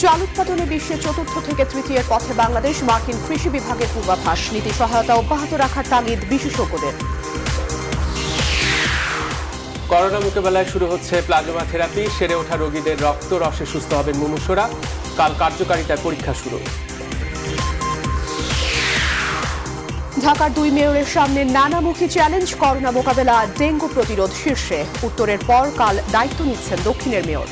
চাল উৎপাদনে বিশ্বে চতুর্থ থেকে তৃতীয়ের পথে বাংলাদেশ, মার্কিন কৃষি বিভাগের পূর্বাভাস। নীতি সহায়তা অব্যাহত রাখার তাগিদ বিশেষজ্ঞদের। করোনা মোকাবেলায় শুরু হচ্ছে প্লাজমা থেরাপি। সেরে ওঠা রোগীদের রক্ত রসে সুস্থ হবেন মুমূর্ষুরা। কাল কার্যকারিতার পরীক্ষা শুরু। ঢাকার 2 মেয়রের সামনে নানামুখী চ্যালেঞ্জ। করোনা মোকাবেলা, ডেঙ্গু প্রতিরোধ শীর্ষে। উত্তরের পর কাল দায়িত্ব নিচ্ছেন দক্ষিণের মেয়র।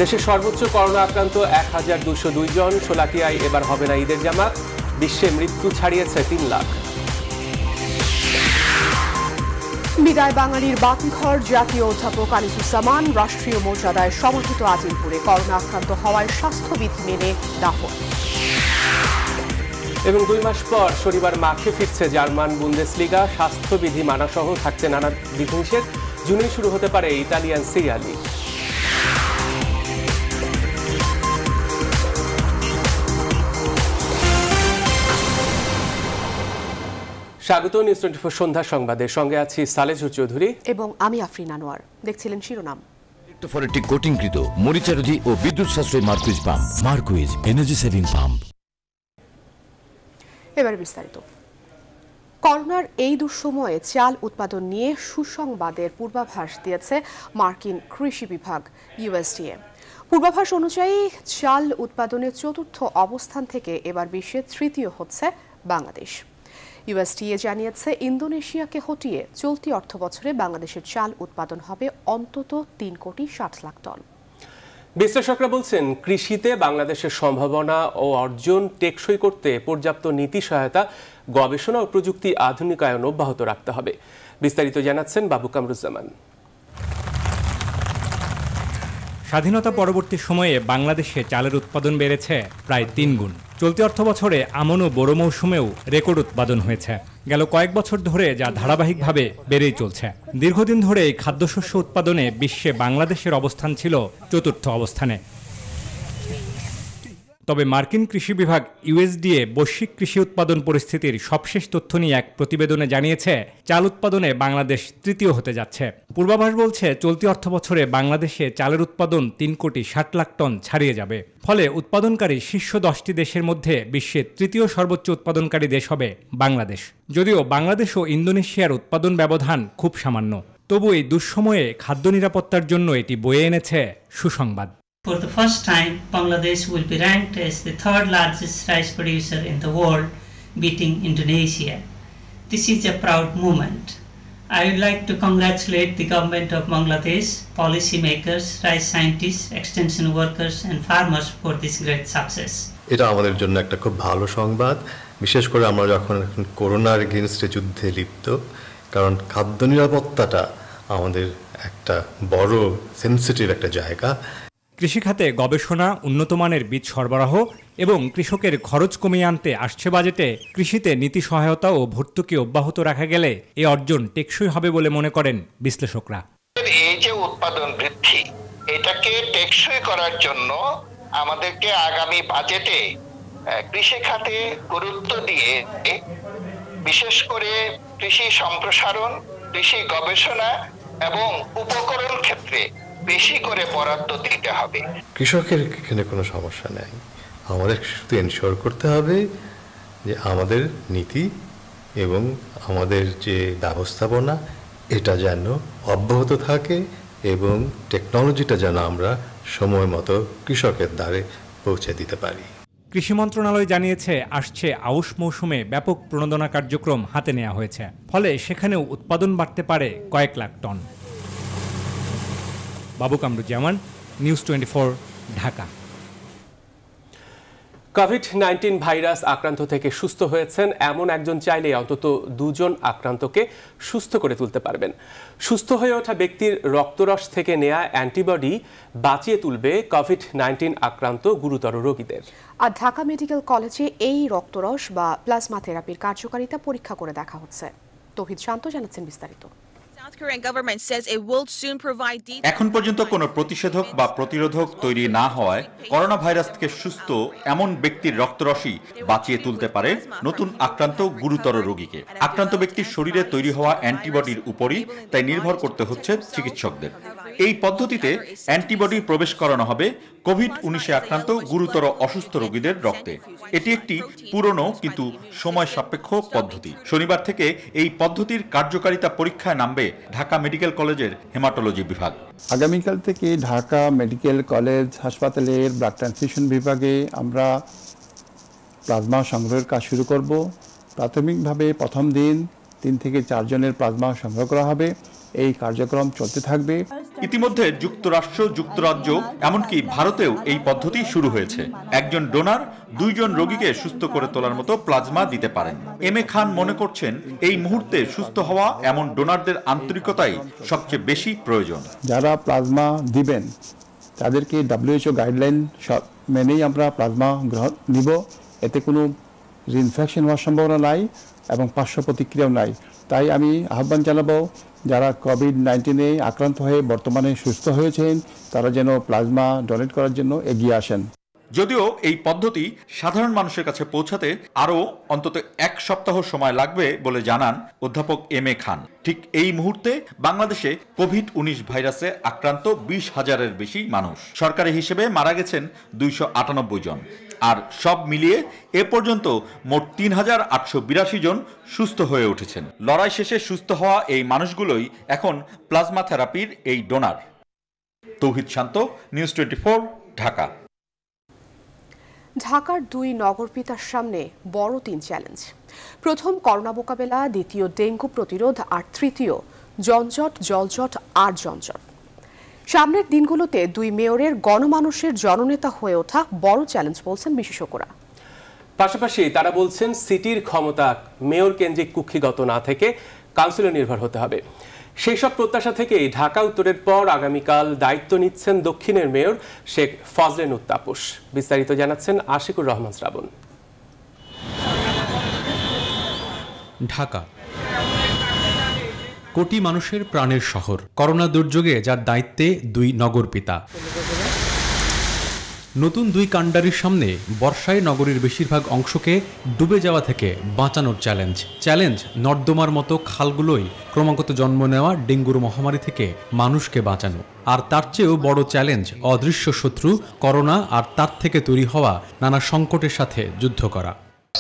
দেশের সর্বোচ্চ করোনা আক্রান্ত 1202 জন। শোলাকিয়ায় এবার হবে না ঈদের জামাত। বিশ্বে মৃত্যু ছাড়িয়েছে 3 লাখ। বিদায় বাঙালির বাতিঘর জাতীয় অধ্যাপক আনিসুজ্জামান। রাষ্ট্রীয় মর্যাদায় সমাহিত আজিমপুরে। করোনা আক্রান্ত হওয়ায় স্বাস্থ্যবিধি মেনে দাফন। এবং 2 মাস পর শনিবার মাঠে ফিরছে জার্মান বুন্দেসলিগা। স্বাস্থ্যবিধি মানাসহ থাকছে নানা বিধিনিষেধ। জুনে শুরু হতে পারে ইতালিয়ান সিরিয়া লিগ। স্বাগত নিউজ 24 সন্ধ্যা সংবাদের সঙ্গে আছি সালেজুর চৌধুরী এবং আমি আফরিন আনোয়ার। দেখছিলেন শিরোনাম। ইলেকট্রোফরেটিক কোটিংকৃত মরিচারোধী ও বিদ্যুৎ সাশ্রয়ী Marquis pump. Marquis energy saving pump. এবারে বিস্তারিত। করোনার এই দুঃসময়ে চাল উৎপাদন নিয়ে সুসংবাদের পূর্বাভাস দিয়েছে মার্কিন কৃষি বিভাগ ইউএসডিএ। পূর্বাভাস অনুযায়ী চাল উৎপাদনে চতুর্থ অবস্থান থেকে এবার বিশ্বে তৃতীয় হচ্ছে বাংলাদেশ। ইউএসডিএ জানিয়েছে ইন্দোনেশিয়াকে হটিয়ে চলতি অর্থবছরে বাংলাদেশের চাল উৎপাদন হবে অন্তত 3,60,00,000 টন। বিশ্লেষকরা বলছেন, কৃষিতে বাংলাদেশের সম্ভাবনা ও অর্জন টেকসই করতে পর্যাপ্ত নীতি সহায়তা, গবেষণা ও প্রযুক্তি আধুনিকায়ন অব্যাহত রাখতে হবে। বিস্তারিত জানাচ্ছেন বাবু কামরুজ্জামান। স্বাধীনতা পরবর্তী সময়ে বাংলাদেশে চালের উৎপাদন বেড়েছে প্রায় 3 গুণ। চলতি অর্থবছরে আমন ও বড় মৌসুমেও রেকর্ড উৎপাদন হয়েছে। গেল কয়েক বছর ধরে যা ধারাবাহিকভাবে বেড়েই চলছে। দীর্ঘদিন ধরে এই খাদ্যশস্য উৎপাদনে বিশ্বে বাংলাদেশের অবস্থান ছিল চতুর্থ অবস্থানে। তবে মার্কিন কৃষি বিভাগ ইউএসডিএ বৈশ্বিক কৃষি উৎপাদন পরিস্থিতির সবশেষ তথ্য নিয়ে এক প্রতিবেদনে জানিয়েছে, চাল উৎপাদনে বাংলাদেশ তৃতীয় হতে যাচ্ছে। পূর্বাভাস বলছে, চলতি অর্থবছরে বাংলাদেশে চালের উৎপাদন 3,60,00,000 টন ছাড়িয়ে যাবে। ফলে উৎপাদনকারী শীর্ষ 10টি দেশের মধ্যে বিশ্বের তৃতীয় সর্বোচ্চ উৎপাদনকারী দেশ হবে বাংলাদেশ। যদিও বাংলাদেশ ও ইন্দোনেশিয়ার উৎপাদন ব্যবধান খুব সামান্য, তবু এই দুঃসময়ে খাদ্য নিরাপত্তার জন্য এটি বয়ে এনেছে সুসংবাদ। For the first time, Bangladesh will be ranked as the third largest rice producer in the world, beating Indonesia. This is a proud moment. I would like to congratulate the government of Bangladesh, policymakers, rice scientists, extension workers and farmers for this great success. এটা আমাদের জন্য একটা খুব ভালো সংবাদ, বিশেষ করে আমরা যখন করোনার এগেইনস্টে যুদ্ধে লিপ্ত। কারণ খাদ্য নিরাপত্তাটা আমাদের একটা বড় সেনসিটিভ একটা জায়গা। কৃষিখাতে গবেষণা, উন্নতমানের বীজ সরবরাহ এবং কৃষকের খরচ কমিয়ে আনতে আসছে বাজেটে কৃষিতে নীতি সহায়তা ও ভর্তুকি অব্যাহত রাখা গেলে এই অর্জন টেকসই হবে বলে মনে করেন বিশ্লেষকরা। এই যে উৎপাদন বৃদ্ধি, এটাকে টেকসই করার জন্য আমাদেরকে আগামী বাজেটে কৃষি খাতে গুরুত্ব দিয়ে বিশেষ করে কৃষি সম্প্রসারণ, কৃষি গবেষণা এবং উপকরণ ক্ষেত্রে বেশি করে বরাদ্দ দিতে হবে। কৃষকের এখানে কোনো সমস্যা নেই, আমাদের শুধু এনশিওর করতে হবে যে আমাদের নীতি এবং আমাদের যে ব্যবস্থাপনা এটা যেন অব্যাহত থাকে এবং টেকনোলজিটা যেন আমরা সময় মতো কৃষকের দ্বারে পৌঁছে দিতে পারি। কৃষি মন্ত্রণালয় জানিয়েছে, আসছে আউশ মৌসুমে ব্যাপক প্রণোদনা কার্যক্রম হাতে নেওয়া হয়েছে। ফলে সেখানেও উৎপাদন বাড়তে পারে কয়েক লাখ টন। বাবু Kamruzzaman, news 24, Dhaka. COVID-19 virus আক্রান্ত থেকে সুস্থ হয়েছেন এমন একজন চাইলে অন্তত 2 জন আক্রান্তকে সুস্থ করে তুলতে পারবেন। সুস্থ হয়ে ওঠা ব্যক্তির রক্তরস থেকে নেয়া অ্যান্টিবডি বাঁচিয়ে তুলবে কোভিড-19 আক্রান্ত গুরুতর রোগীদের। আর ঢাকা মেডিকেল কলেজে এই রক্তরস বা প্লাজমা থেরাপির কার্যকারিতা পরীক্ষা করে দেখা হচ্ছে। তৌহিদ শান্ত জানাচ্ছেন বিস্তারিত। এখন পর্যন্ত কোনো প্রতিষেধক বা প্রতিরোধক তৈরি না হওয়ায় করোনা ভাইরাস থেকে সুস্থ এমন ব্যক্তির রক্তরসই বাঁচিয়ে তুলতে পারে নতুন আক্রান্ত গুরুতর রোগীকে। আক্রান্ত ব্যক্তির শরীরে তৈরি হওয়া অ্যান্টিবডির উপরই তাই নির্ভর করতে হচ্ছে চিকিৎসকদের। এই পদ্ধতিতে অ্যান্টিবডি প্রবেশ করানো হবে কোভিড-19 আক্রান্ত গুরুতর অসুস্থ রোগীদের রক্তে। এটি একটি পুরনো কিন্তু সময় সাপেক্ষ পদ্ধতি। শনিবার থেকে এই পদ্ধতির কার্যকারিতা পরীক্ষায় নামবে ঢাকা মেডিকেল কলেজের হেমাটোলজি বিভাগ। আগামীকাল থেকে ঢাকা মেডিকেল কলেজ হাসপাতালের ব্লাড ট্রান্সফিউশন বিভাগে আমরা প্লাজমা সংগ্রহের কাজ শুরু করব। প্রাথমিকভাবে প্রথম দিন 3 থেকে 4 জনের প্লাজমা সংগ্রহ করা হবে। এই কার্যক্রম চলতে থাকবে। ইতিমধ্যে যুক্তরাষ্ট্র, যুক্তরাজ্য এমনকি ভারতেও এই পদ্ধতি শুরু হয়েছে। একজন ডোনার 2 জন রোগীকে সুস্থ করে তোলার মতো প্লাজমা দিতে পারেন। এম এ খান মনে করছেন এই মুহূর্তে সুস্থ হওয়া এমন ডোনারদের আন্তরিকতাই সবচেয়ে বেশি প্রয়োজন। যারা প্লাজমা দিবেন তাদেরকে WHO গাইডলাইন মেনেই আমরা প্লাজমা গ্রহণ নিব। এতে কোনো ইনফেকশন হওয়ার সম্ভাবনা নাই এবং পার্শ্ব প্রতিক্রিয়াও নাই। তাই আমি আহ্বান জানাবো যারা কোভিড-19 আক্রান্ত হয়ে বর্তমানে সুস্থ হয়েছেন তারা যেন প্লাজমা ডোনেট করার জন্য এগিয়ে আসেন। যদিও এই পদ্ধতি সাধারণ মানুষের কাছে পৌঁছাতে আরও অন্তত 1 সপ্তাহ সময় লাগবে বলে জানান অধ্যাপক এম এ খান। ঠিক এই মুহূর্তে বাংলাদেশে কোভিড-19 ভাইরাসে আক্রান্ত 20,000-এর বেশি মানুষ। সরকারি হিসেবে মারা গেছেন 298 জন। আর সব মিলিয়ে এ পর্যন্ত মোট 3,882 জন সুস্থ হয়ে উঠেছেন। লড়াই শেষে সুস্থ হওয়া এই মানুষগুলোই এখন প্লাজমা থেরাপির এই ডোনার। তৌহিদ শান্ত, নিউজ 24, ঢাকা। ঢাকার 2 নগরপিতার সামনে বড় 3 চ্যালেঞ্জ। প্রথম করোনা মোকাবেলা, দ্বিতীয় ডেঙ্গু প্রতিরোধ, আর তৃতীয় জঞ্জট, জলজট আর জঞ্জট। সামনের দিনগুলোতে 2 মেয়রের গণমানুষের জননেতা হয়ে ওঠা বড় চ্যালেঞ্জ বলছেন বিশেষজ্ঞরা। পাশাপাশি তারা বলছেন সিটির ক্ষমতা মেয়র কেন্দ্রিক কুক্ষিগত না থেকে কাউন্সিলে নির্ভর হতে হবে। সেই সব প্রত্যাশা থেকেই ঢাকা উত্তরের পর আগামীকাল দায়িত্ব নিচ্ছেন দক্ষিণের মেয়র শেখ ফজলে নুর তাপস। বিস্তারিত জানাচ্ছেন আশিকুর রহমান শ্রাবণ। ঢাকা কোটি মানুষের প্রাণের শহর, করোনা দুর্যোগে যার দায়িত্বে 2 নগরপিতা। নতুন 2 কাণ্ডারির সামনে বর্ষায় নগরীর বেশিরভাগ অংশকে ডুবে যাওয়া থেকে বাঁচানোর চ্যালেঞ্জ নর্দমার মতো খালগুলোই ক্রমাগত জন্ম নেওয়া ডেঙ্গুর মহামারী থেকে মানুষকে বাঁচানো। আর তার চেয়েও বড় চ্যালেঞ্জ অদৃশ্য শত্রু করোনা আর তার থেকে তৈরি হওয়া নানা সংকটের সাথে যুদ্ধ করা।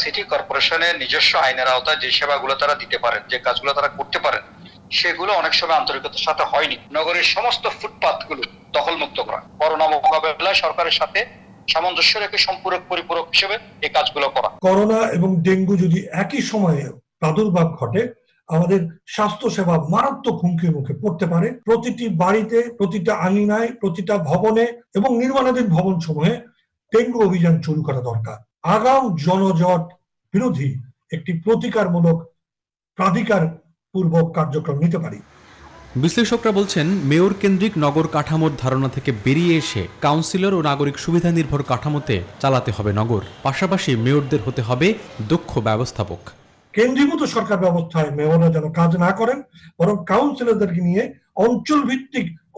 সিটি কর্পোরেশনের নিজস্ব আইনের আওতায় যে সেবাগুলো তারা দিতে পারেন, যে কাজগুলো তারা করতে পারেন, সেগুলো অনেক সময় আন্তরিকতার সাথে হয়নি। নগরের সমস্ত ফুটপাথগুলো দখলমুক্ত করা, করোনা মোকাবেলায় সরকারের সাথে সামঞ্জস্য রেখে সম্পূরক পরিপূরক হিসেবে এই কাজগুলো করা। করোনা এবং ডেঙ্গু যদি একই সময়ে প্রাদুর্ভাব ঘটে, আমাদের স্বাস্থ্য সেবা মারাত্মক হুমকির মুখে পড়তে পারে। প্রতিটি বাড়িতে, প্রতিটা আঙিনায়, প্রতিটা ভবনে এবং নির্মাণাধীন ভবন সমূহে ডেঙ্গু অভিযান শুরু করা দরকার। আগাম জনজট বিরোধী একটি প্রতিকারমূলক প্রাধিকার পূর্বক কার্যক্রম নিতে পারি। বিশ্লেষকরা বলছেন মেয়র কেন্দ্রিক নগর কাঠামোর ধারণা থেকে বেরিয়ে এসে কাউন্সিলর ও নাগরিক সুবিধা নির্ভর কাঠামোতে চালাতে হবে নগর। পাশাপাশি মেয়রদের হতে হবে দক্ষ ব্যবস্থাপক। কেন্দ্রীভূত সরকার ব্যবস্থায় মেয়ররা যেন কাজ না করেন, বরং কাউন্সিলরদেরকে নিয়ে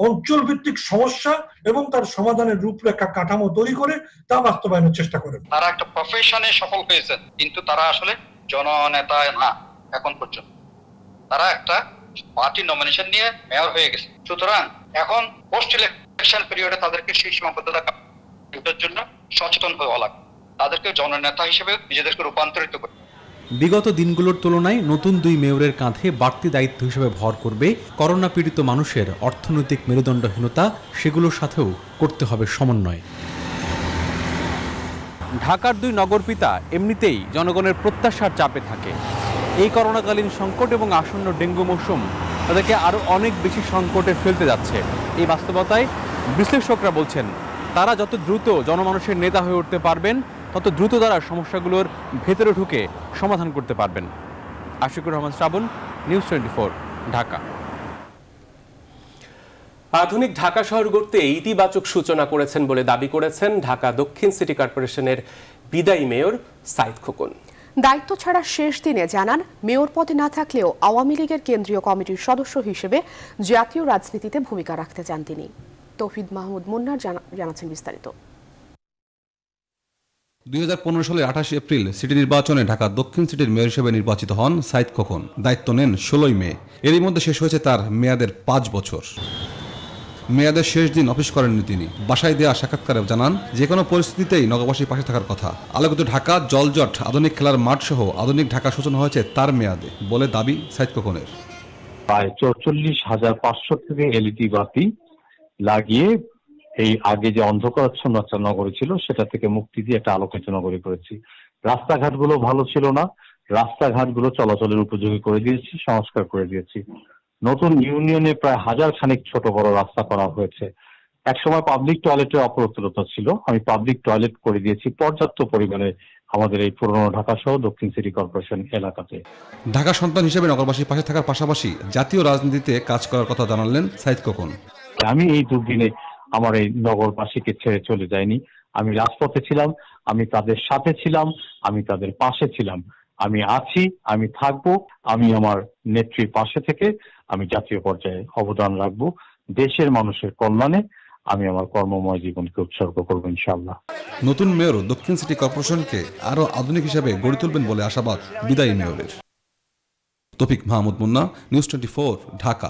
অঞ্চল ভিত্তিক সমস্যা এবং তার সমাধানের রূপরেখা কাঠামো তৈরি করে তা বাস্তবায়নের চেষ্টা করেন। তারা একটা প্রফেশনে সফল হয়েছেন, কিন্তু তারা আসলে জননেতা না। এখন পর্যন্ত তারা একটা পার্টি নমিনেশন নিয়ে মেয়র হয়ে গেছে। সুতরাং এখন পোস্ট ইলেকশন পিরিয়ডে তাদেরকে সেই সীমাবদ্ধতার জন্য সচেতন হওয়া লাগবে। তাদেরকে জননেতা হিসেবে নিজেদেরকে রূপান্তরিত করে। বিগত দিনগুলোর তুলনায় নতুন 2 মেয়রের কাঁধে বাড়তি দায়িত্ব হিসেবে ভর করবে করোনা পীড়িত মানুষের অর্থনৈতিক মেরুদণ্ডহীনতা, সেগুলোর সাথেও করতে হবে সমন্বয়। ঢাকার 2 নগরপিতা এমনিতেই জনগণের প্রত্যাশার চাপে থাকে। এই করোনাকালীন সংকট এবং আসন্ন ডেঙ্গু মৌসুম তাদেরকে আরও অনেক বেশি সংকটে ফেলতে যাচ্ছে। এই বাস্তবতায় বিশ্লেষকরা বলছেন তারা যত দ্রুত জনমানুষের নেতা হয়ে উঠতে পারবেন, তত দ্রুত তারা সমস্যাগুলোর ভেতরে ঢুকে সমাধান করতে পারবেন। আশিকুর রহমান শ্রাবণ, নিউজ 24, ঢাকা। আধুনিক ঢাকা শহর গড়তে ইতিবাচক সূচনা করেছেন বলে দাবি করেছেন ঢাকা দক্ষিণ সিটি কর্পোরেশনের বিদায়ী মেয়র সাইদ খোকন। দায়িত্ব ছাড়া শেষ দিনে জানান, মেয়র পদে না থাকলেও আওয়ামী লীগের কেন্দ্রীয় কমিটির সদস্য হিসেবে জাতীয় রাজনীতিতে ভূমিকা রাখতে চান তিনি। তৌহিদ মাহমুদ মুন্নার জানাচ্ছেন বিস্তারিত। 2015 সালের 28 এপ্রিল সিটি নির্বাচনে ঢাকা দক্ষিণ সিটির মেয়র হিসেবে নির্বাচিত হন সাইদ খোকন। দায়িত্ব নেন 16 মে। এরই মধ্যে শেষ হয়েছে তার মেয়াদের 5 বছর। মেয়াদের শেষ দিন অফিস করেননি তিনি। বাসায় দেওয়া সাক্ষাৎকারে জানান যে কোনো পরিস্থিতিতেই নগরবাসীর পাশে থাকার কথা। আলোকিত ঢাকা, জলজট, আধুনিক খেলার মাঠ সহ আধুনিক ঢাকা সূচনা হয়েছে তার মেয়াদে বলে দাবি সাইদ খোকনের। প্রায় ৪৪,৫০০ থেকে এলইডি বাতি লাগিয়ে এই আগে যে অন্ধকারাচ্ছন্ন একটা নগরী ছিল সেটা থেকে মুক্তি দিয়ে একটা আলোকিত নগরী করেছি। রাস্তাঘাটগুলো ভালো ছিল না, রাস্তাঘাটগুলো চলাচলের উপযোগী করে দিয়েছি, সংস্কার করে দিয়েছি। নতুন ইউনিয়নে প্রায় ১০০০ খানিক ছোট বড় রাস্তা করা হয়েছে। একসময় পাবলিক টয়লেটের অপ্রতুলতা ছিল, আমি পাবলিক টয়লেট করে দিয়েছি পর্যাপ্ত পরিমাণে আমাদের এই পুরনো ঢাকা সহ দক্ষিণ সিটি কর্পোরেশন এলাকাতে। ঢাকা সন্তান হিসেবে নগরবাসীর পাশে থাকার পাশাপাশি জাতীয় রাজনীতিতে কাজ করার কথা জানালেন সাইদ খোকন। আমি এই দুর্দিনে আমার এই নগরবাসীকে ছেড়ে চলে যাইনি, আমি রাজপথে ছিলাম, আমি তাদের সাথে ছিলাম, আমি তাদের পাশে ছিলাম, আমি আছি, আমি থাকবো। আমি আমার নেত্রীর পাশে থেকে আমি জাতীয় পর্যায়ে অবদান রাখবো। দেশের মানুষের কল্যাণে আমি আমার কর্মময় জীবনকে উৎসর্গ করবো ইনশাআল্লাহ। নতুন মেয়র দক্ষিণ সিটি কর্পোরেশনকে আরো আধুনিক হিসেবে গড়ে তুলবেন বলে আশাবাদ বিদায়ী মেয়রের। তৌফিক মাহমুদ মুন্না, নিউজ 24, ঢাকা।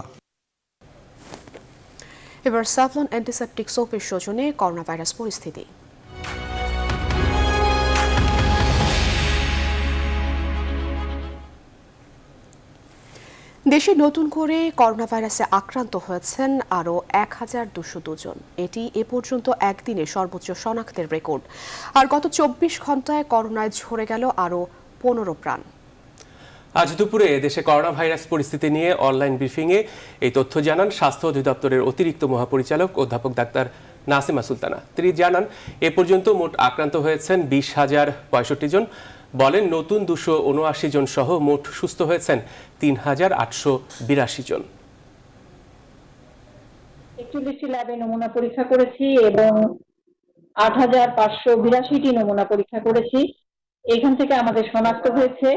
এবার স্যাভলন অ্যান্টিসেপটিক সোপের সূচনে করোনা ভাইরাস পরিস্থিতি। দেশে নতুন করে করোনা ভাইরাসে আক্রান্ত হয়েছেন আরও ১,২০২ জন। এটি এ পর্যন্ত একদিনে সর্বোচ্চ শনাক্তের রেকর্ড। আর গত ২৪ ঘন্টায় করোনায় ঝরে গেল আরও ১৫ প্রাণ। আজ দুপুরে দেশে করোনা ভাইরাস পরিস্থিতি নিয়ে অনলাইন ব্রিফিংয়ে এই তথ্য জানান স্বাস্থ্য অধিদপ্তরের অতিরিক্ত মহাপরিচালক অধ্যাপক ডাক্তার নাসিমা সুলতানা। তিনি জানান এ পর্যন্ত মোট আক্রান্ত হয়েছেন ২০,০৬৫ জন। বলেন নতুন ২৭৯ জন সহ মোট সুস্থ হয়েছেন ৩,৮৮২ জন। ৪১টি ল্যাবে নমুনা পরীক্ষা করেছি এবং ৮,৫৮২টি নমুনা পরীক্ষা করেছি। এখান থেকে আমাদের শনাক্ত হয়েছে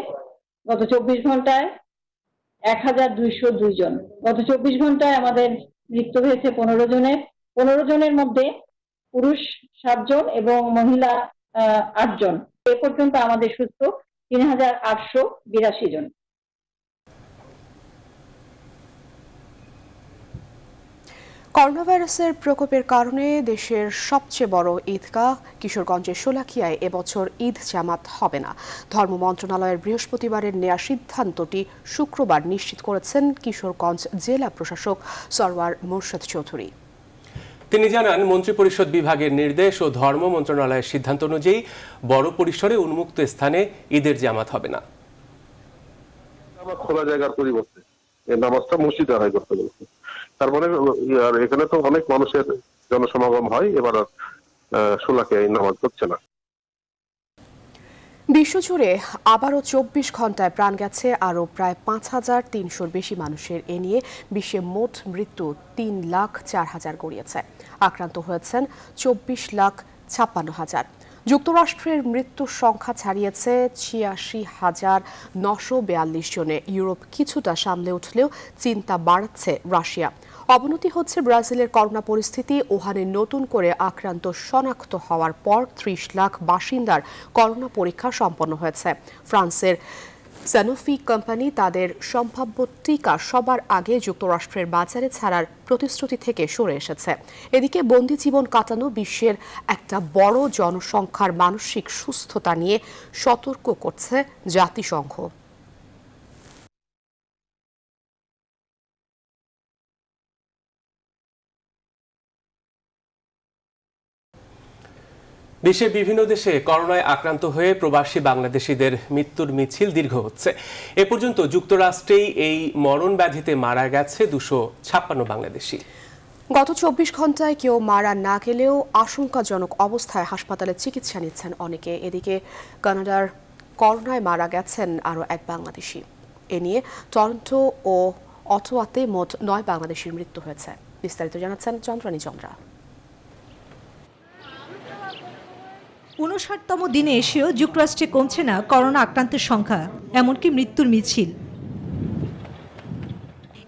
গত ২৪ ঘন্টায় ১,২০২ জন। গত ২৪ ঘন্টায় আমাদের মৃত্যু হয়েছে ১৫ জনের। ১৫ জনের মধ্যে পুরুষ ৭ জন এবং মহিলা ৮ জন। এ পর্যন্ত আমাদের সুস্থ ৩,৮৮২ জন। করোনা ভাইরাসের প্রকোপের কারণে দেশের সবচেয়ে বড় ঈদগাহ কিশোরগঞ্জের শোলাকিয়ায় এবছর ঈদ জামাত হবে না। ধর্ম মন্ত্রণালয়ের বৃহস্পতিবারের নেয়া সিদ্ধান্তটি শুক্রবার নিশ্চিত করেছেন কিশোরগঞ্জ জেলা প্রশাসক সরওয়ার মোর্শেদ চৌধুরী। তিনি জানান মন্ত্রিপরিষদ বিভাগের নির্দেশ ও ধর্ম মন্ত্রণালয়ের সিদ্ধান্ত অনুযায়ী বড় পরিসরে উন্মুক্ত স্থানে ঈদের জামাত হবে না। খোলা জায়গার পরিবর্তে এই নামাজটা মসজিদে আদায় করতে বলছে। তার মানে এখানে তো অনেক মানুষের জনসমাগম হয়, এবার শোলাকিয়ায় এই নামাজ হচ্ছে না। বিশ্বজুড়ে আবারও ২৪ ঘন্টায় প্রাণ গেছে আরও প্রায় ৫,৩০০-র বেশি মানুষের। এ নিয়ে বিশ্বে মোট মৃত্যু ৩,০৪,০০০ গড়িয়েছে। আক্রান্ত হয়েছেন ২৪,৫৬,০০০। যুক্তরাষ্ট্রের মৃত্যুর সংখ্যা ছাড়িয়েছে ৮৬,৯৪২ জনে। ইউরোপ কিছুটা সামলে উঠলেও চিন্তা বাড়াচ্ছে রাশিয়া। অবনতি হচ্ছে ব্রাজিলের করোনা পরিস্থিতি। ওহানে নতুন করে আক্রান্ত শনাক্ত হওয়ার পর ৩০ লাখ বাসিন্দার করোনা পরীক্ষা সম্পন্ন হয়েছে। ফ্রান্সের সানোফি কোম্পানি তাদের সম্ভাব্য টিকা সবার আগে যুক্তরাষ্ট্রের বাজারে ছাড়ার প্রতিশ্রুতি থেকে সরে এসেছে। এদিকে বন্দি জীবন কাটানো বিশ্বের একটা বড় জনসংখ্যার মানসিক সুস্থতা নিয়ে সতর্ক করছে জাতিসংঘ। বিশ্বের বিভিন্ন দেশে করোনায় আক্রান্ত হয়ে প্রবাসী বাংলাদেশিদের মৃত্যুর মিছিল দীর্ঘ হচ্ছে। এ পর্যন্ত যুক্তরাষ্ট্রেই এই মরণ ব্যাধিতে মারা গেছে ২৫৬ বাংলাদেশি। গত ২৪ ঘন্টায় কেউ মারা না গেলেও আশঙ্কাজনক অবস্থায় হাসপাতালে চিকিৎসা নিচ্ছেন অনেকে। এদিকে কানাডার করোনায় মারা গেছেন আরও এক বাংলাদেশি। এ নিয়ে টরন্টো ও অটোয়াতে মোট ৯ বাংলাদেশির মৃত্যু হয়েছে। বিস্তারিত জানাচ্ছেন চন্দ্রানী চন্দ্রা। ৫৯তম দিনে এসেও যুক্তরাষ্ট্রে কমছে না করোনা আক্রান্তের সংখ্যা, এমনকি মৃত্যুর মিছিল।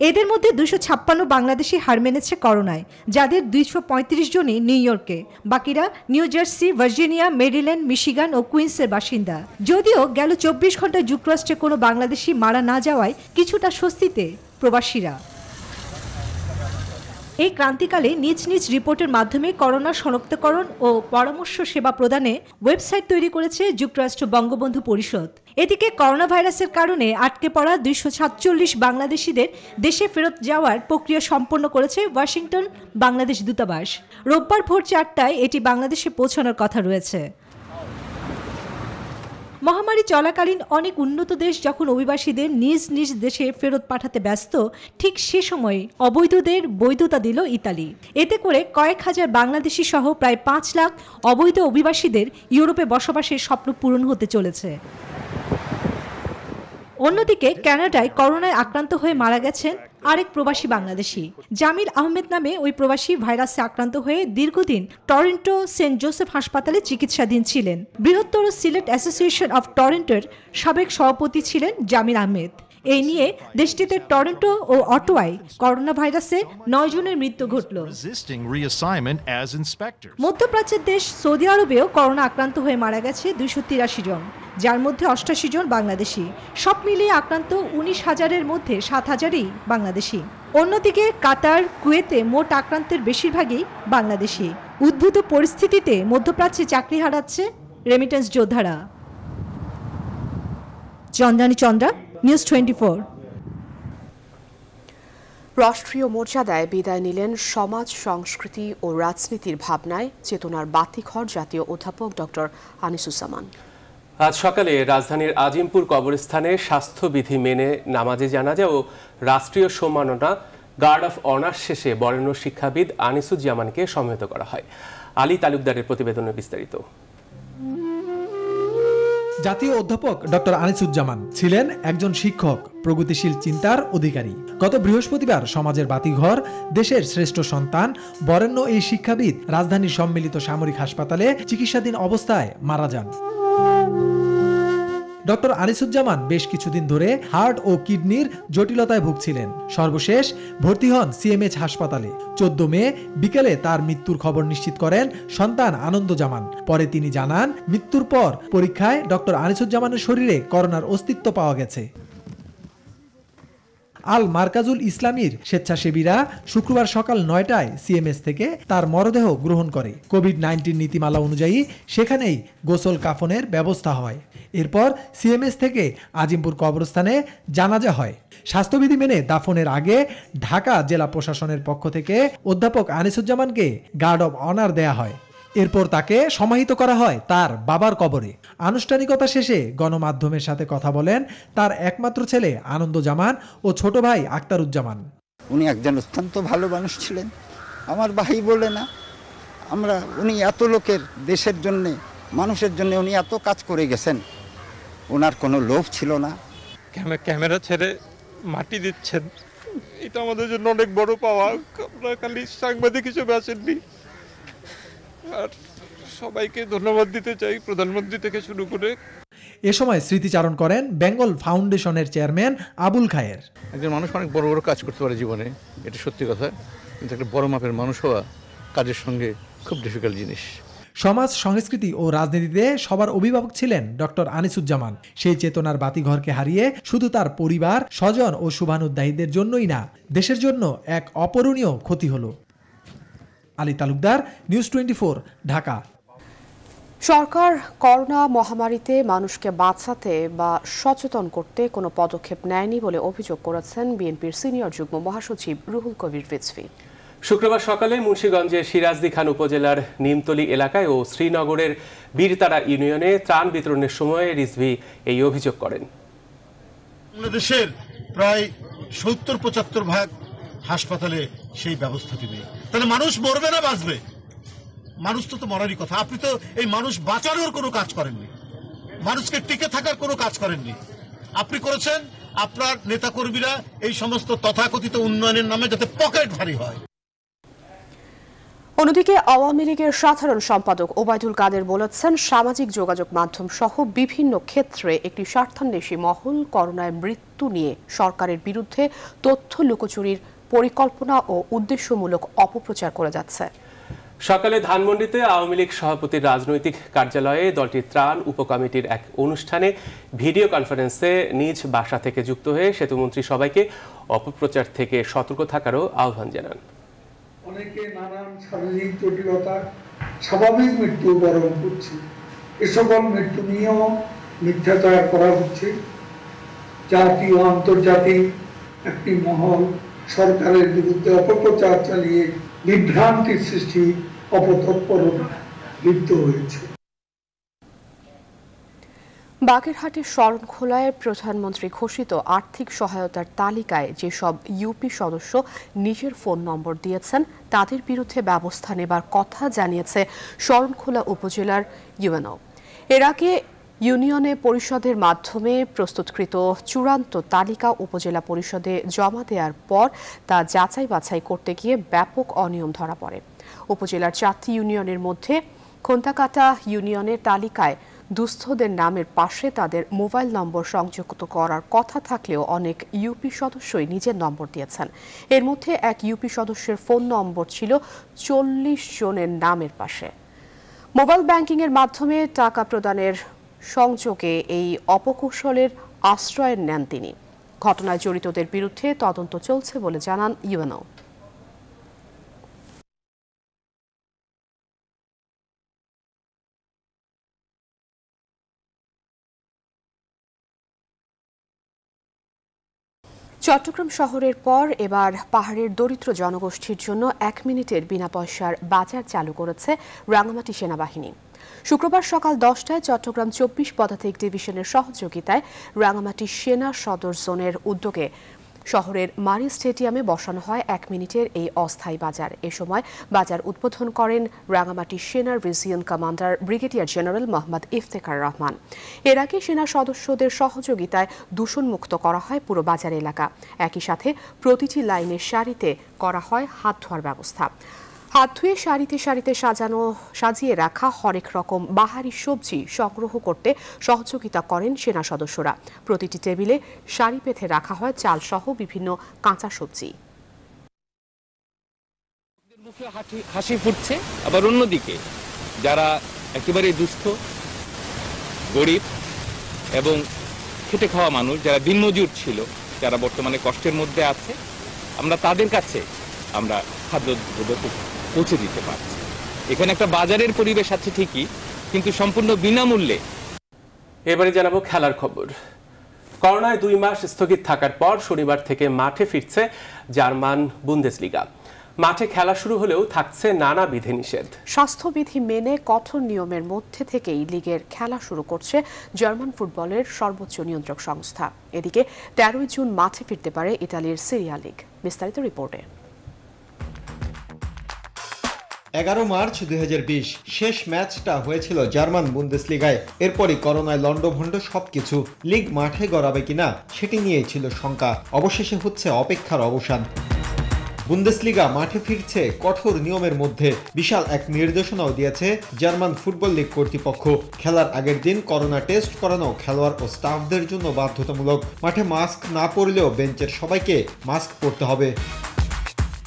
এদের মধ্যে ২৫৬ বাংলাদেশি হার মেনেছে করোনায়, যাদের ২৩৫ জনই নিউ ইয়র্কে। বাকিরা New Jersey, Virginia, Maryland, Michigan ও কুইন্সের বাসিন্দা। যদিও গেল ২৪ ঘন্টায় যুক্তরাষ্ট্রে কোনো বাংলাদেশি মারা না যাওয়ায় কিছুটা স্বস্তিতে প্রবাসীরা। এই ক্রান্তিকালে নিজ নিজ রিপোর্টের মাধ্যমে করোনা শনাক্তকরণ ও পরামর্শ সেবা প্রদানে ওয়েবসাইট তৈরি করেছে যুক্তরাষ্ট্র বঙ্গবন্ধু পরিষদ। এদিকে করোনা ভাইরাসের কারণে আটকে পড়া 247 বাংলাদেশিদের দেশে ফেরত যাওয়ার প্রক্রিয়া সম্পন্ন করেছে ওয়াশিংটন বাংলাদেশ দূতাবাস। রোববার ভোর 4টায় এটি বাংলাদেশে পৌঁছানোর কথা রয়েছে। মহামারী চলাকালীন অনেক উন্নত দেশ যখন অভিবাসীদের নিজ নিজ দেশে ফেরত পাঠাতে ব্যস্ত, ঠিক সে সময়ে অবৈধদের বৈধতা দিল ইতালি। এতে করে কয়েক হাজার বাংলাদেশি সহ প্রায় 5 লাখ অবৈধ অভিবাসীদের ইউরোপে বসবাসের স্বপ্ন পূরণ হতে চলেছে। অন্যদিকে কানাডায় করোনায় আক্রান্ত হয়ে মারা গেছেন আরেক প্রবাসী বাংলাদেশি। জামিল আহমেদ নামে ওই প্রবাসী ভাইরাসে আক্রান্ত হয়ে দীর্ঘদিন টরন্টো সেন্ট জোসেফ হাসপাতালে চিকিৎসাধীন ছিলেন। বৃহত্তর সিলেট অ্যাসোসিয়েশন অব টরন্টোর সাবেক সভাপতি ছিলেন জামিল আহমেদ। এই নিয়ে দেশটিতে টরন্টো ও অটোয়ায় করোনা ভাইরাসে 9 জনের মৃত্যু ঘটল। মধ্যপ্রাচ্যের দেশ সৌদি আরবেও করোনা আক্রান্ত হয়ে মারা গেছে 283 জন, যার মধ্যে 88 জন বাংলাদেশি। সব মিলিয়ে আক্রান্ত 19,000-এর মধ্যে 7,000ই বাংলাদেশি। অন্যদিকে কাতার, কুয়েতে মোট আক্রান্তের বেশিরভাগই বাংলাদেশি। উদ্ভূত পরিস্থিতিতে মধ্যপ্রাচ্যে চাকরি হারাচ্ছে রেমিটেন্স যোদ্ধারা। চন্দ্রানী চন্দ্রা, নিউজ 24। রাষ্ট্রীয় মর্যাদায় বিদায় নিলেন সমাজ, সংস্কৃতি ও রাজনীতির ভাবনায় চেতনার বাতিঘর জাতীয় অধ্যাপক ডক্টর আনিসুজ্জামান। আজ সকালে রাজধানীর আজিমপুর কবরস্থানে স্বাস্থ্যবিধি মেনে নামাজে জানাজা ও রাষ্ট্রীয় সম্মাননা গার্ড অফ অনার শেষে বরেণ্য শিক্ষাবিদ আনিসুজ্জামানকে সমবেত করা হয়। আলী তালুকদারের প্রতিবেদনে বিস্তারিত। জাতীয় অধ্যাপক ডক্টর আনিসুজ্জামান ছিলেন একজন শিক্ষক, প্রগতিশীল চিন্তার অধিকারী। গত বৃহস্পতিবার সমাজের বাতিঘর, দেশের শ্রেষ্ঠ সন্তান, বরেণ্য এই শিক্ষাবিদ রাজধানীর সম্মিলিত সামরিক হাসপাতালে চিকিৎসাধীন অবস্থায় মারা যান। ডক্টর আনিসুজ্জামান বেশ কিছুদিন ধরে হার্ট ও কিডনির জটিলতায় ভুগছিলেন। সর্বশেষ ভর্তি হন সিএমএইচ হাসপাতালে। 14 মে বিকেলে তার মৃত্যুর খবর নিশ্চিত করেন সন্তান আনন্দজামান। পরে তিনি জানান, মৃত্যুর পর পরীক্ষায় ডক্টর আনিসুজ্জামানের শরীরে করোনার অস্তিত্ব পাওয়া গেছে। আল মার্কাজুল ইসলামীর স্বেচ্ছাসেবীরা শুক্রবার সকাল 9টায় সিএমএস থেকে তার মরদেহ গ্রহণ করে। কোভিড-19 নীতিমালা অনুযায়ী সেখানেই গোসল কাফনের ব্যবস্থা হয়। এরপর সিএমএস থেকে আজিমপুর কবরস্থানে জানাজা হয়। স্বাস্থ্যবিধি মেনে দাফনের আগে ঢাকা জেলা প্রশাসনের পক্ষ থেকে অধ্যাপক আনিসুজ্জামানকে গার্ড অব অনার দেয়া হয়। এরপর তাকে সমাহিত করা হয় তার বাবার কবরে। আনুষ্ঠানিকতা শেষে গণমাধ্যমের সাথে কথা বলেন তার একমাত্র ছেলে আনন্দজামান ও ছোট ভাই আক্তারুজ্জামান। উনি একজন অত্যন্ত ভালো মানুষ ছিলেন, আমার ভাই বলে না। উনি এত লোকের দেশের জন্য, মানুষের জন্য উনি এত কাজ করে গেছেন। ওনার কোনো লোভ ছিল না। ক্যামেরা ছেড়ে মাটি দিচ্ছেন, এটা আমাদের জন্য অনেক বড় পাওয়া। আপনারা খালি সাংবাদিক হিসেবে আসেননি। আর সবাইকে ধন্যবাদ দিতে চাই, প্রধানমন্ত্রী থেকে শুরু করে। এ সময় স্মৃতিচারণ করেন বেঙ্গল ফাউন্ডেশনের চেয়ারম্যান আবুল খায়ের। একজন মানুষ অনেক বড় বড় কাজ করতে পারে জীবনে, এটা সত্যি কথা, কিন্তু একটা বড় মাপের মানুষ হওয়া কাজের সঙ্গে খুব ডিফিকাল্ট জিনিস। সমাজ, সংস্কৃতি ও রাজনীতিতে সবার অভিভাবক ছিলেন ডক্টর আনিসুজ্জামান। সেই চেতনার বাতিঘরকে হারিয়ে শুধু তার পরিবার, স্বজন ও শুভানুধ্যায়ীদের জন্যই না, দেশের জন্য এক অপূরণীয় ক্ষতি হলো। আলী তালুকদার, নিউজ 24, ঢাকা। সরকার করোনা মহামারীতে মানুষকে বাঁচাতে বা সচেতন করতে কোনো পদক্ষেপ নেয়নি বলে অভিযোগ করেছেন বিএনপির সিনিয়র যুগ্ম মহাসচিব রুহুল কবির রিজভী। শুক্রবার সকালে মুন্সিগঞ্জের সিরাজদি খান উপজেলার নিমতলী এলাকায় ও শ্রীনগরের বীরতারা ইউনিয়নে ত্রাণ বিতরণের সময় রিজভী এই অভিযোগ করেন। বাংলাদেশের প্রায় 70-75 ভাগ হাসপাতালে সেই ব্যবস্থাটি নেই। তাহলে মানুষ মরবে না বাঁচবে? মানুষ তো মরারই কথা। আপনি তো এই মানুষ বাঁচানোর কোনো কাজ করেননি, মানুষকে টিকে থাকার কোনো কাজ করেননি। আপনি করেছেন আপনার নেতাকর্মীরা এই সমস্ত তথাকথিত উন্নয়নের নামে যাতে পকেট ভারী হয়। অন্যদিকে আওয়ামী লীগের সাধারণ সম্পাদক ওবায়দুল কাদের বলেছেন, সামাজিক যোগাযোগ মাধ্যম সহ বিভিন্ন ক্ষেত্রে একটি স্বার্থান্বেষী মহল করোনায় মৃত্যু নিয়ে সরকারের বিরুদ্ধে তথ্য লুকোচুরির পরিকল্পনা ও উদ্দেশ্যমূলক অপপ্রচার করে যাচ্ছে। সকালে ধানমন্ডিতে আওয়ামী লীগ সভাপতির রাজনৈতিক কার্যালয়ে দলটির ত্রাণ উপকমিটির এক অনুষ্ঠানে ভিডিও কনফারেন্সে নিজ বাসা থেকে যুক্ত হয়ে সেতুমন্ত্রী সবাইকে অপপ্রচার থেকে সতর্ক থাকারও আহ্বান জানান। অনেকে নানান শারীরিক জটিলতা স্বাভাবিক মৃত্যু বরণ করছে। এ সকল মৃত্যু নিয়েও মিথ্যাচার করা হচ্ছে। জাতীয় আন্তর্জাতিক একটি মহল সরকারের বিরুদ্ধে অপপ্রচার চালিয়ে বিভ্রান্তির সৃষ্টি অপতৎপরতা লিপ্ত হয়েছে। বাগেরহাটের শরণখোলায় প্রধানমন্ত্রী ঘোষিত আর্থিক সহায়তার তালিকায় যেসব ইউপি সদস্য নিজের ফোন নম্বর দিয়েছেন তাদের বিরুদ্ধে ব্যবস্থা নেবার কথা জানিয়েছে শরণখোলা উপজেলার ইউএনও। এর আগে ইউনিয়নে পরিষদের মাধ্যমে প্রস্তুতকৃত চূড়ান্ত তালিকা উপজেলা পরিষদে জমা দেওয়ার পর তা যাচাই বাছাই করতে গিয়ে ব্যাপক অনিয়ম ধরা পড়ে। উপজেলার 4টি ইউনিয়নের মধ্যে খন্তাকাটা ইউনিয়নের তালিকায় দুস্থদের নামের পাশে তাদের মোবাইল নম্বর সংযুক্ত করার কথা থাকলেও অনেক ইউপি সদস্যই নিজের নম্বর দিয়েছেন। এর মধ্যে এক ইউপি সদস্যের ফোন নম্বর ছিল 40 জনের নামের পাশে। মোবাইল ব্যাংকিংয়ের মাধ্যমে টাকা প্রদানের সংযোগে এই অপকৌশলের আশ্রয় নেন তিনি। ঘটনায় জড়িতদের বিরুদ্ধে তদন্ত চলছে বলে জানান ইউএনও। চট্টগ্রাম শহরের পর এবার পাহাড়ের দরিদ্র জনগোষ্ঠীর জন্য 1 মিনিটের বিনা পয়সার বাজার চালু করেছে রাঙামাটি সেনাবাহিনী। শুক্রবার সকাল 10টায় চট্টগ্রাম 24 পদাতিক ডিভিশনের সহযোগিতায় রাঙামাটি সেনা সদর জোনের উদ্যোগে শহরের মারি স্টেডিয়ামে বসানো হয় 1 মিনিটের এই অস্থায়ী বাজার। এ সময় বাজার উদ্বোধন করেন রাঙামাটি সেনার region commander brigadier general Mohammad Iftekhar Rahman. এর আগে সেনা সদস্যদের সহযোগিতায় দূষণমুক্ত করা হয় পুরো বাজার এলাকা। একই সাথে প্রতিটি লাইনের সারিতে করা হয় হাত ধোয়ার ব্যবস্থা। হাত ধুয়ে সারিতে সারিতে সাজিয়ে রাখা হরেক রকম বাহারি সবজি সংগ্রহ করতে সহযোগিতা করেন সেনা সদস্যরা। প্রতিটি টেবিলে সারি পেতে রাখা হয় চাল সহ বিভিন্ন কাঁচা সবজি। মুখে হাসি ফুটছে, আবার অন্যদিকে যারা একেবারে দুস্থ, গরিব এবং খেটে খাওয়া মানুষ, যারা দিনমজুর ছিল, যারা বর্তমানে কষ্টের মধ্যে আছে, আমরা তাদের কাছে আমরা খাদ্যদ্রব্য পৌঁছে দিতে পারছি। এখানে একটা বাজারের পরিবেশ আছে ঠিকই, কিন্তু সম্পূর্ণ বিনামূল্যে। এবারে জানাবো খেলার খবর। করোনায় 2 মাস স্থগিত থাকার পর শনিবার থেকে মাঠে ফিরছে জার্মান বুন্দেসলিগা। মাঠে খেলা শুরু হলেও থাকছে নানা বিধিনিষেধ। স্বাস্থ্যবিধি মেনে কঠোর নিয়মের মধ্যে থেকেই লিগের খেলা শুরু করছে জার্মান ফুটবলের সর্বোচ্চ নিয়ন্ত্রক সংস্থা। এদিকে 13 জুন মাঠে ফিরতে পারে ইতালির সিরিয়া লিগ। বিস্তারিত রিপোর্টে। 11 মার্চ 2020 শেষ ম্যাচটা হয়েছিল জার্মান বুন্দেসলিগায়। এরপরই করোনায় লন্ডভন্ড সবকিছু। লিগ মাঠে গড়াবে কিনা সেটি নিয়েই ছিল শঙ্কা। অবশেষে হচ্ছে অপেক্ষার অবসান। বুন্দেসলিগা মাঠে ফিরছে কঠোর নিয়মের মধ্যে। বিশাল এক নির্দেশনাও দিয়েছে জার্মান ফুটবল লিগ কর্তৃপক্ষ। খেলার আগের দিন করোনা টেস্ট করানো খেলোয়াড় ও স্টাফদের জন্য বাধ্যতামূলক। মাঠে মাস্ক না পরলেও বেঞ্চের সবাইকে মাস্ক পরতে হবে।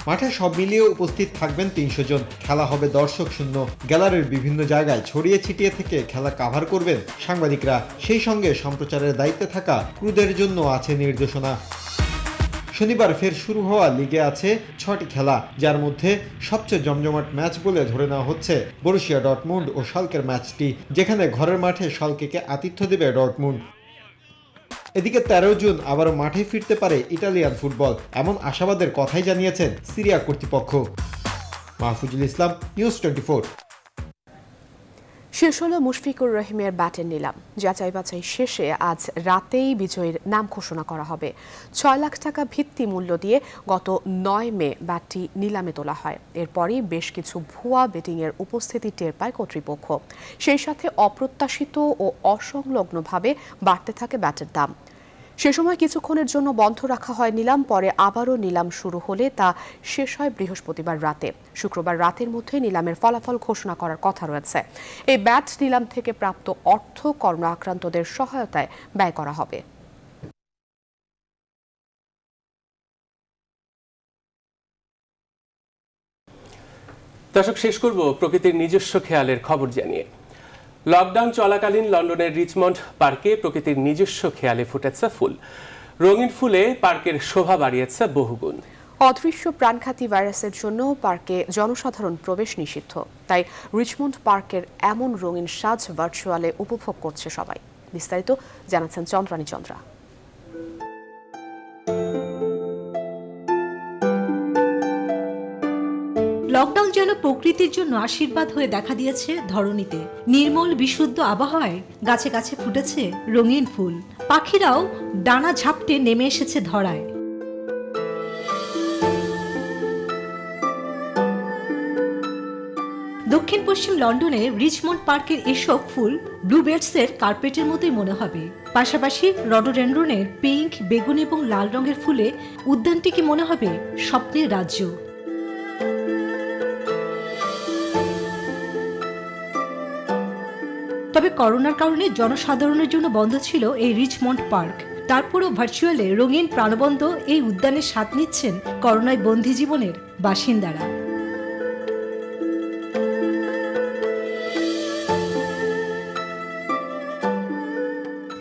মাঠে সব মিলিয়ে উপস্থিত থাকবেন 300 জন। খেলা হবে দর্শক শূন্য। গ্যালারির বিভিন্ন জায়গায় ছড়িয়ে ছিটিয়ে থেকে খেলা কাভার করবেন সাংবাদিকরা। সেই সঙ্গে সম্প্রচারের দায়িত্বে থাকা ক্রুদের জন্য আছে নির্দেশনা। শনিবার ফের শুরু হওয়া লিগে আছে 6টি খেলা, যার মধ্যে সবচেয়ে জমজমাট ম্যাচ বলে ধরে নেওয়া হচ্ছে বরুসিয়া ডর্টমুন্ড ও শালকের ম্যাচটি, যেখানে ঘরের মাঠে শালকেকে আতিথ্য দেবে ডর্টমুন্ড। এদিকে 13 জুন আবার মাঠে ফিরতে পারে ইটালিয়ান ফুটবল, এমন আশাবাদের কথাই জানিয়েছেন সিরিয়া কর্তৃপক্ষ। মাহফুজুল ইসলাম, নিউজ 24। শেষ হলো মুশফিকুর রহিমের ব্যাটের নিলাম। যাচাই বাছাই শেষে আজ রাতেই বিজয়ীর নাম ঘোষণা করা হবে। 6 লাখ টাকা ভিত্তি মূল্য দিয়ে গত 9 মে ব্যাটটি নিলামে তোলা হয়। এরপরই বেশ কিছু ভুয়া বেটিংয়ের উপস্থিতি টের পায় কর্তৃপক্ষ। সেই সাথে অপ্রত্যাশিত ও অসংলগ্নভাবে বাড়তে থাকে ব্যাটের দাম। সে সময় কিছুক্ষণের জন্য বন্ধ রাখা হয় নিলাম। পরে আবারও নিলাম শুরু হলে তা শেষ হয় বৃহস্পতিবার রাতে। শুক্রবার রাতের মধ্যে নিলামের ফলাফল ঘোষণা করার কথা রয়েছে। এই ব্যাট নিলাম থেকে প্রাপ্ত অর্থ করোনা আক্রান্তদের সহায়তায় ব্যয় করা হবে। দর্শক, শেষ করব প্রকৃতির নিজস্ব খেয়ালের খবর জানিয়ে। লকডাউন চলাকালীন লন্ডনের রিচমন্ড পার্কে প্রকৃতির নিজস্ব খেয়ালে ফুটেছে ফুল। রঙিন ফুলে পার্কের শোভা বাড়িয়েছে বহুগুণ। অদৃশ্য প্রাণঘাতী ভাইরাসের জন্য পার্কে জনসাধারণ প্রবেশ নিষিদ্ধ, তাই রিচমন্ড পার্কের এমন রঙিন সাজ ভার্চুয়ালে উপভোগ করছে সবাই। বিস্তারিত জানাচ্ছেন চন্দ্রানী চন্দ্রা। লকডাউন যেন প্রকৃতির জন্য আশীর্বাদ হয়ে দেখা দিয়েছে ধরণীতে। নির্মল বিশুদ্ধ আবহাওয়ায় গাছে গাছে ফুটেছে রঙিন ফুল, পাখিরাও ডানা ঝাপটে নেমে এসেছে ধরায়। দক্ষিণ পশ্চিম লন্ডনে রিচমন্ড পার্কের এসব ফুল ব্লুবেডসের কার্পেটের মতোই মনে হবে। পাশাপাশি রডোডেনড্রনের পিঙ্ক, বেগুনি এবং লাল রঙের ফুলে উদ্যানটিকে মনে হবে স্বপ্নের রাজ্য। তবে করোনার কারণে জনসাধারণের জন্য বন্ধ ছিল এই রিচমন্ড পার্ক। তারপরও ভার্চুয়ালে রঙিন প্রাণবন্ত এই উদ্যানের স্বাদ নিচ্ছেন করোনায় বন্দী জীবনের বাসিন্দারা।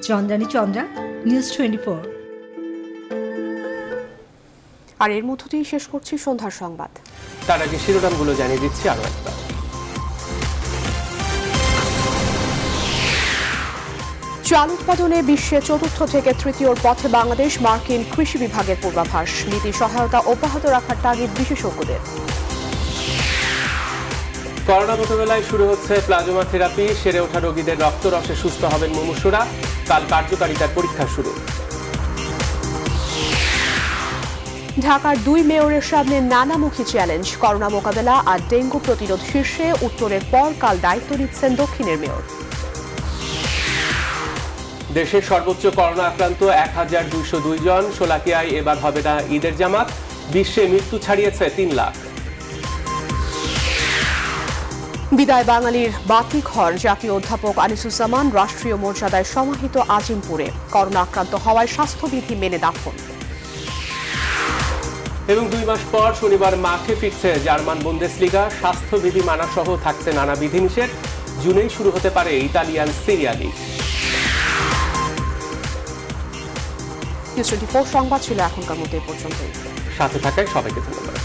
চন্দ্রানী চন্দ্রা, নিউজ 24। আর এর মধ্য দিয়েই শেষ করছি সন্ধ্যার সংবাদ। তার আগে শিরোনামগুলো জানিয়ে দিচ্ছি আরো একবার। চাল উৎপাদনে বিশ্বে চতুর্থ থেকে তৃতীয়র পথে বাংলাদেশ, মার্কিন কৃষি বিভাগের পূর্বাভাস। নীতি সহায়তা অব্যাহত রাখার তাগিদ বিশেষজ্ঞদের। করোনা মোকাবেলায় শুরু হচ্ছে প্লাজমা থেরাপি। সেরে ওঠা রোগীদের রক্তরসে সুস্থ হবেন মুমূর্ষুরা। কাল কার্যকারিতার পরীক্ষা শুরু। ঢাকার 2 মেয়রের সামনে নানামুখী চ্যালেঞ্জ। করোনা মোকাবেলা আর ডেঙ্গু প্রতিরোধ শীর্ষে উত্তরের পর কাল দায়িত্ব নিচ্ছেন দক্ষিণের মেয়র। দেশের সর্বোচ্চ করোনা আক্রান্ত 1202 জন। শোলাকিয়ায় এবার হবে না ঈদের জামাত। বিশ্বে মৃত্যু ছাড়িয়েছে 3 লাখ। বিদায় বাঙালির বাতিঘর। জাতীয় অধ্যাপক আনিসুজ্জামান রাষ্ট্রীয় মর্যাদায় সমাহিত আজিমপুরে। করোনা আক্রান্ত হওয়ায় স্বাস্থ্যবিধি মেনে দাফন। এবং 2 মাস পর শনিবার মাঠে ফিরছে জার্মান বুন্দেসলিগা। স্বাস্থ্যবিধি মানা সহ থাকছে নানা বিধিনিষেধ। জুনেই শুরু হতে পারে ইতালিয়ান সিরিয়া লিগ। নিউজ 24 সংবাদ ছিল এখনকার মতো এই পর্যন্তই। সাথে থাকায় সবাইকে ধন্যবাদ।